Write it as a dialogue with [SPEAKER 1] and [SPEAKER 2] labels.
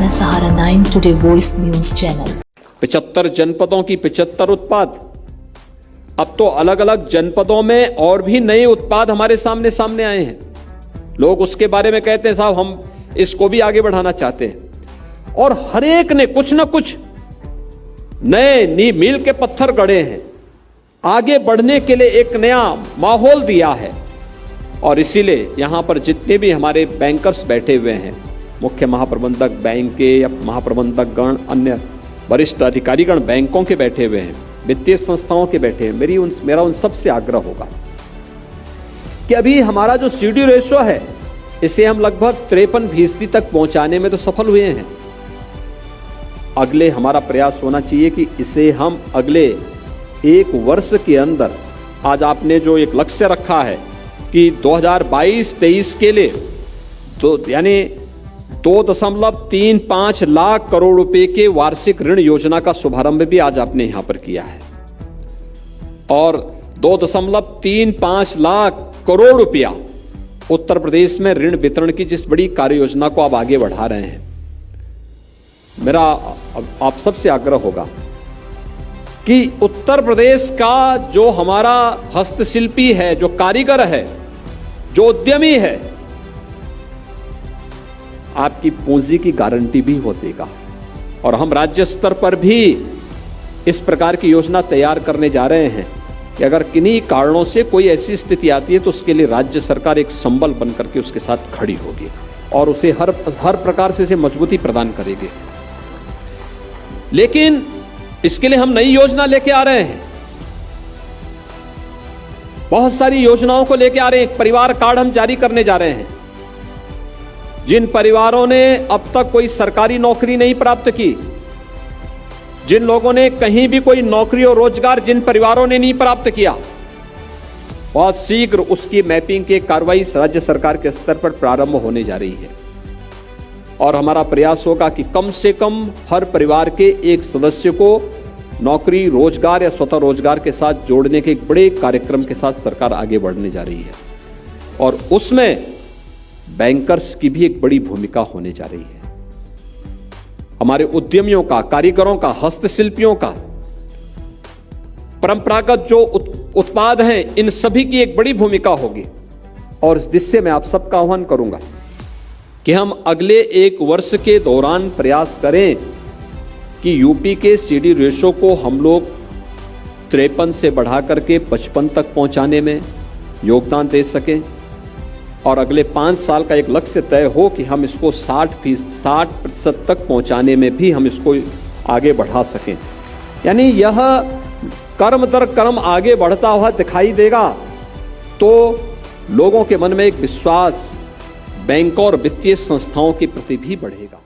[SPEAKER 1] अपना सहारा 9 today voice news channel.
[SPEAKER 2] 75 जनपदों की 75 उत्पाद। अब तो अलग अलग जनपदों में और भी नए उत्पाद हमारे सामने आए हैं। लोग उसके बारे में कहते हैं साहब हम इसको भी आगे बढ़ाना चाहते हैं, और हर एक ने कुछ ना कुछ नए मील के पत्थर गढ़े हैं, आगे बढ़ने के लिए एक नया माहौल दिया है। और इसीलिए यहां पर जितने भी हमारे बैंकर्स बैठे हुए हैं, मुख्य महाप्रबंधक बैंक के या महाप्रबंधक गण, अन्य वरिष्ठ अधिकारीगण बैंकों के बैठे हुए हैं, वित्तीय संस्थाओं के बैठे हैं, मेरा उन सबसे आग्रह होगा कि अभी हमारा जो CD रेशो है इसे हम लगभग 53% तक पहुंचाने में तो सफल हुए हैं। अगले हमारा प्रयास होना चाहिए कि इसे हम अगले एक वर्ष के अंदर, आज आपने जो एक लक्ष्य रखा है कि 2022-23 के लिए तो यानी 2.35 लाख करोड़ रुपए के वार्षिक ऋण योजना का शुभारंभ भी आज आपने यहां पर किया है, और 2.35 लाख करोड़ रुपया उत्तर प्रदेश में ऋण वितरण की जिस बड़ी कार्य योजना को आप आगे बढ़ा रहे हैं, मेरा आप सबसे आग्रह होगा कि उत्तर प्रदेश का जो हमारा हस्तशिल्पी है, जो कारीगर है, जो उद्यमी है, आपकी पूंजी की गारंटी भी हो देगा। और हम राज्य स्तर पर भी इस प्रकार की योजना तैयार करने जा रहे हैं कि अगर किन्हीं कारणों से कोई ऐसी स्थिति आती है तो उसके लिए राज्य सरकार एक संबल बनकर के उसके साथ खड़ी होगी और उसे हर प्रकार से इसे मजबूती प्रदान करेगी। लेकिन इसके लिए हम नई योजना लेके आ रहे हैं, बहुत सारी योजनाओं को लेके आ रहे हैं। एक परिवार कार्ड हम जारी करने जा रहे हैं। जिन परिवारों ने अब तक कोई सरकारी नौकरी नहीं प्राप्त की, जिन लोगों ने कहीं भी कोई नौकरी और रोजगार जिन परिवारों ने नहीं प्राप्त किया, बहुत शीघ्र उसकी मैपिंग की कार्रवाई राज्य सरकार के स्तर पर प्रारंभ होने जा रही है। और हमारा प्रयास होगा कि कम से कम हर परिवार के एक सदस्य को नौकरी, रोजगार या स्वतः रोजगार के साथ जोड़ने के एक बड़े कार्यक्रम के साथ सरकार आगे बढ़ने जा रही है, और उसमें बैंकर्स की भी एक बड़ी भूमिका होने जा रही है। हमारे उद्यमियों का, कारीगरों का, हस्तशिल्पियों का, परंपरागत जो उत्पाद हैं, इन सभी की एक बड़ी भूमिका होगी। और इस दिशा में आप सबका आह्वान करूंगा कि हम अगले एक वर्ष के दौरान प्रयास करें कि यूपी के CD रेशो को हम लोग 53 से बढ़ा करके 55 तक पहुंचाने में योगदान दे सकें, और अगले 5 साल का एक लक्ष्य तय हो कि हम इसको 60% तक पहुंचाने में भी हम इसको आगे बढ़ा सकें। यानी यह कर्म दर कर्म आगे बढ़ता हुआ दिखाई देगा तो लोगों के मन में एक विश्वास बैंकों और वित्तीय संस्थाओं के प्रति भी बढ़ेगा।